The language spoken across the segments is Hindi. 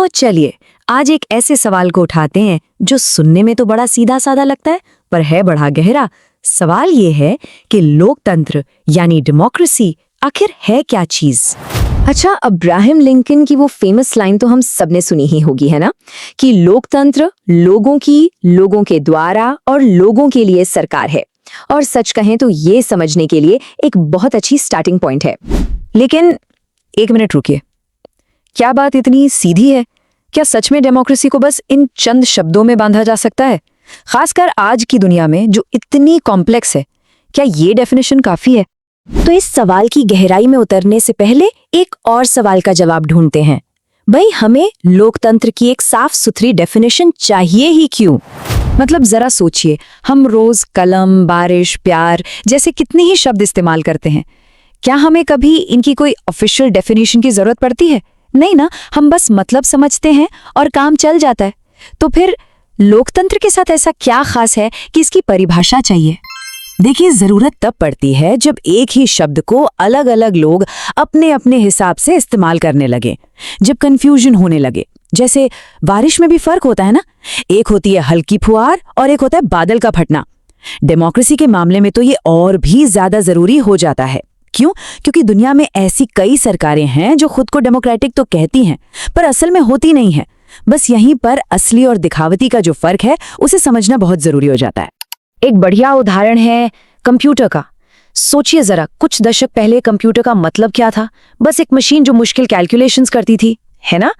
तो चलिए आज एक ऐसे सवाल को उठाते हैं जो सुनने में तो बड़ा सीधा साधा लगता है पर है बड़ा गहरा। सवाल ये है कि लोकतंत्र यानी डेमोक्रेसी आखिर है क्या चीज। अच्छा, अब्राहम लिंकन की वो फेमस लाइन तो हम सबने सुनी ही होगी, है ना, कि लोकतंत्र लोगों की, लोगों के द्वारा और लोगों के लिए सरकार है। और सच कहें तो ये समझने के लिए एक बहुत अच्छी स्टार्टिंग पॉइंट है। लेकिन एक मिनट रुकिए, क्या बात इतनी सीधी है? क्या सच में डेमोक्रेसी को बस इन चंद शब्दों में बांधा जा सकता है, खासकर आज की दुनिया में जो इतनी कॉम्प्लेक्स है? क्या ये डेफिनेशन काफी है? तो इस सवाल की गहराई में उतरने से पहले एक और सवाल का जवाब ढूंढते हैं। भाई, हमें लोकतंत्र की एक साफ सुथरी डेफिनेशन चाहिए ही क्यों? मतलब जरा सोचिए, हम रोज कलम, बारिश, प्यार जैसे कितने ही शब्द इस्तेमाल करते हैं। क्या हमें कभी इनकी कोई ऑफिशियल डेफिनेशन की जरूरत पड़ती है? नहीं ना, हम बस मतलब समझते हैं और काम चल जाता है। तो फिर लोकतंत्र के साथ ऐसा क्या खास है कि इसकी परिभाषा चाहिए? देखिए, जरूरत तब पड़ती है जब एक ही शब्द को अलग अलग लोग अपने अपने हिसाब से इस्तेमाल करने लगे, जब कंफ्यूजन होने लगे। जैसे बारिश में भी फर्क होता है ना, एक होती है हल्की फुहार और एक होता है बादल का फटना। डेमोक्रेसी के मामले में तो ये और भी ज्यादा जरूरी हो जाता है। क्यों? क्योंकि दुनिया में ऐसी कई सरकारें हैं जो खुद को डेमोक्रेटिक तो कहती हैं पर असल में होती नहीं है। बस यहीं पर असली और दिखावटी का जो फर्क है उसे समझना बहुत जरूरी हो जाता है। एक बढ़िया उदाहरण है कंप्यूटर का। सोचिए जरा, कुछ दशक पहले कंप्यूटर का मतलब क्या था? बस एक मशीन जो मुश्किल कैलकुलेशंस करती थी, है ना?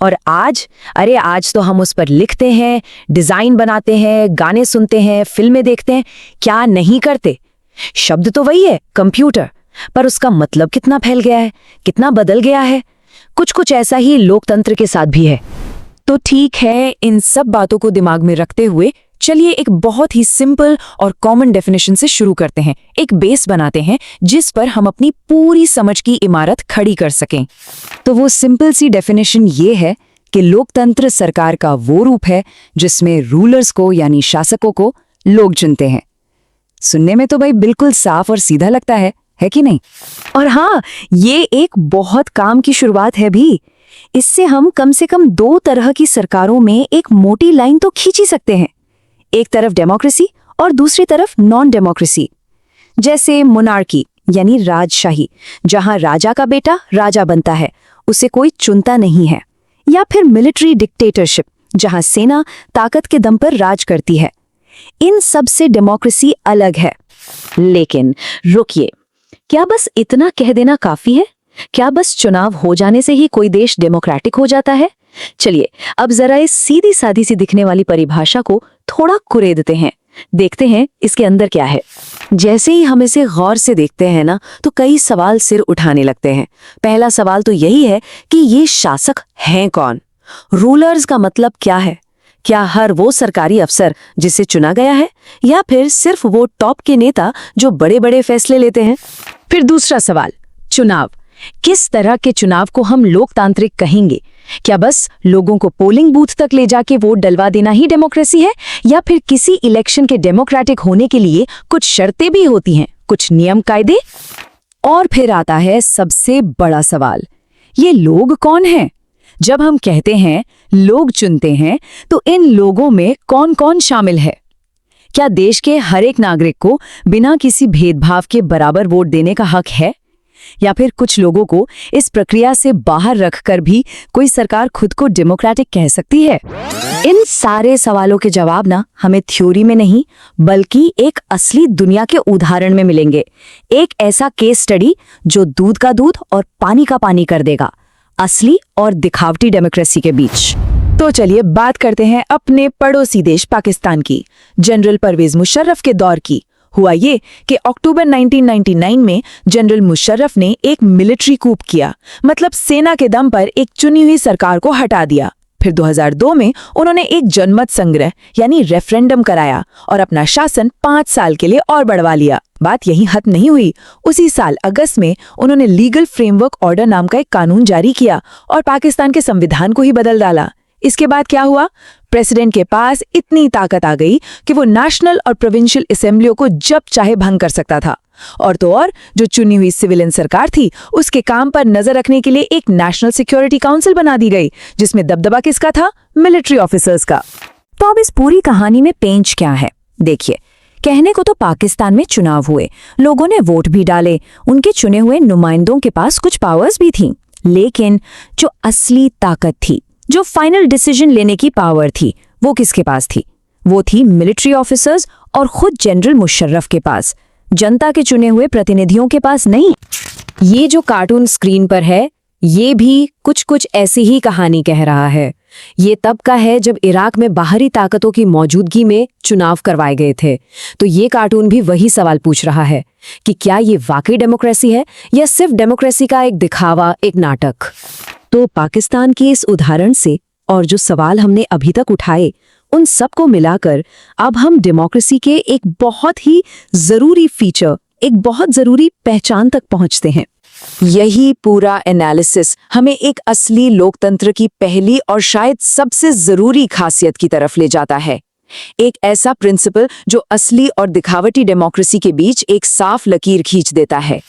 और आज, अरे आज तो हम उस पर लिखते हैं, डिजाइन बनाते हैं, गाने सुनते हैं, फिल्में देखते हैं। क्या नहीं करते? शब्द तो वही है कंप्यूटर, पर उसका मतलब कितना फैल गया है, कितना बदल गया है। कुछ कुछ ऐसा ही लोकतंत्र के साथ भी है। तो ठीक है, इन सब बातों को दिमाग में रखते हुए चलिए एक बहुत ही सिंपल और कॉमन डेफिनेशन से शुरू करते हैं। एक बेस बनाते हैं जिस पर हम अपनी पूरी समझ की इमारत खड़ी कर सकें। तो वो सिंपल सी डेफिनेशन ये है कि लोकतंत्र सरकार का वो रूप है जिसमें रूलर्स को यानी शासकों को लोग चुनते हैं। सुनने में तो भाई बिल्कुल साफ और सीधा लगता है कि नहीं? और हाँ, ये एक बहुत काम की शुरुआत है भी। इससे हम कम से कम दो तरह की सरकारों में एक मोटी लाइन तो खींच ही सकते हैं। एक तरफ डेमोक्रेसी और दूसरी तरफ नॉन डेमोक्रेसी। जैसे मोनार्की यानी राजशाही, जहां राजा का बेटा राजा बनता है, उसे कोई चुनता नहीं है। या फिर मिलिट्री डिक्टेटरशिप, जहां सेना ताकत के दम पर राज करती है। इन सब से डेमोक्रेसी अलग है। लेकिन रुकिए, क्या बस इतना कह देना काफी है? क्या बस चुनाव हो जाने से ही कोई देश डेमोक्रेटिक हो जाता है? चलिए अब जरा इस सीधी सादी सी दिखने वाली परिभाषा को थोड़ा कुरेदते हैं, देखते हैं इसके अंदर क्या है। जैसे ही हम इसे गौर से देखते हैं ना, तो कई सवाल सिर उठाने लगते हैं। पहला सवाल तो यही है कि ये शासक हैं कौन? रूलर्स का मतलब क्या है? क्या हर वो सरकारी अफसर जिसे चुना गया है, या फिर सिर्फ वो टॉप के नेता जो बड़े बड़े फैसले लेते हैं? फिर दूसरा सवाल, चुनाव। किस तरह के चुनाव को हम लोकतांत्रिक कहेंगे? क्या बस लोगों को पोलिंग बूथ तक ले जाके वोट डलवा देना ही डेमोक्रेसी है, या फिर किसी इलेक्शन के डेमोक्रेटिक होने के लिए कुछ शर्तें भी होती हैं, कुछ नियम कायदे? और फिर आता है सबसे बड़ा सवाल, ये लोग कौन हैं? जब हम कहते हैं लोग चुनते हैं, तो इन लोगों में कौन कौन शामिल है? क्या देश के हर एक नागरिक को बिना किसी भेदभाव के बराबर वोट देने का हक है? या फिर कुछ लोगों को इस प्रक्रिया से बाहर रखकर भी कोई सरकार खुद को डेमोक्रेटिक कह सकती है? इन सारे सवालों के जवाब ना हमें थ्योरी में नहीं, बल्कि एक असली दुनिया के उदाहरण में मिलेंगे। एक ऐसा केस स्टडी जो दूध का दूध और पानी का पानी कर देगा, असली और दिखावटी डेमोक्रेसी के बीच। तो चलिए बात करते हैं अपने पड़ोसी देश पाकिस्तान की, जनरल परवेज मुशर्रफ के दौर की। हुआ ये कि अक्टूबर 1999 में जनरल मुशर्रफ ने एक मिलिट्री कूप किया, मतलब सेना के दम पर एक चुनी हुई सरकार को हटा दिया। फिर 2002 में उन्होंने एक जनमत संग्रह यानी रेफरेंडम कराया और अपना शासन 5 साल के लिए और बढ़वा लिया। बात यहीं खत्म नहीं हुई। उसी साल अगस्त में उन्होंने लीगल फ्रेमवर्क ऑर्डर नाम का एक कानून जारी किया और पाकिस्तान के संविधान को ही बदल डाला। इसके बाद क्या हुआ? प्रेसिडेंट के पास इतनी ताकत आ गई कि वो नेशनल और प्रोविंशियल असेंबलियों को जब चाहे भंग कर सकता था। और तो और जो चुनी हुई सिविलियन सरकार थी उसके काम पर नजर रखने के लिए एक नेशनल सिक्योरिटी काउंसिल बना दी गई, जिसमें दबदबा किसका था? मिलिट्री ऑफिसर्स का। तो अब इस पूरी कहानी में पेंच क्या है? देखिए, कहने को तो पाकिस्तान में चुनाव हुए, लोगों ने वोट भी डाले, उनके चुने हुए नुमाइंदों के पास कुछ पावर्स भी थीं, लेकिन जो असली ताकत थी, जो फाइनल डिसीजन लेने की पावर थी, वो किसके पास थी? वो थी मिलिट्री ऑफिसर्स और खुद जनरल मुशर्रफ के पास, जनता के चुने हुए प्रतिनिधियों के पास नहीं। ये जो कार्टून स्क्रीन पर है, ये भी कुछ कुछ ऐसी ही कहानी कह रहा है। ये तब का है जब इराक में बाहरी ताकतों की मौजूदगी में चुनाव करवाए गए थे। तो ये कार्टून भी वही सवाल पूछ रहा है कि क्या ये वाकई डेमोक्रेसी है या सिर्फ डेमोक्रेसी का एक दिखावा, एक नाटक? तो पाकिस्तान के इस उदाहरण से और जो सवाल हमने अभी तक उठाए, उन सबको मिलाकर अब हम डेमोक्रेसी के एक बहुत ही जरूरी फीचर, एक बहुत जरूरी पहचान तक पहुंचते हैं। यही पूरा एनालिसिस हमें एक असली लोकतंत्र की पहली और शायद सबसे जरूरी खासियत की तरफ ले जाता है। एक ऐसा प्रिंसिपल जो असली और दिखावटी डेमोक्रेसी के बीच एक साफ लकीर खींच देता है।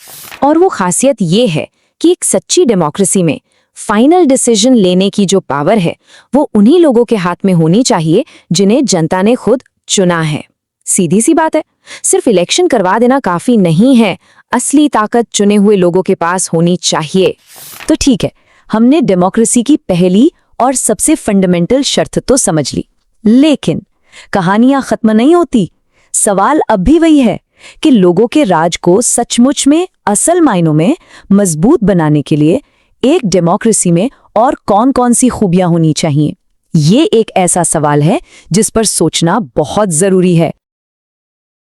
और वो खासियत ये है कि एक सच्ची डेमोक्रेसी में फाइनल डिसीजन लेने की जो पावर है, वो उन्हीं लोगों के हाथ में होनी चाहिए जिन्हें जनता ने खुद चुना है। सीधी सी बात है, सिर्फ इलेक्शन करवा देना काफी नहीं है, असली ताकत चुने हुए लोगों के पास होनी चाहिए। तो ठीक है, हमने डेमोक्रेसी की पहली और सबसे फंडामेंटल शर्त तो समझ ली, लेकिन कहानियां खत्म नहीं होती। सवाल अब भी वही है कि लोगों के राज को सचमुच में, असल मायनों में मजबूत बनाने के लिए एक डेमोक्रेसी में और कौन-कौन सी खूबियां होनी चाहिए। ये एक ऐसा सवाल है जिस पर सोचना बहुत जरूरी है।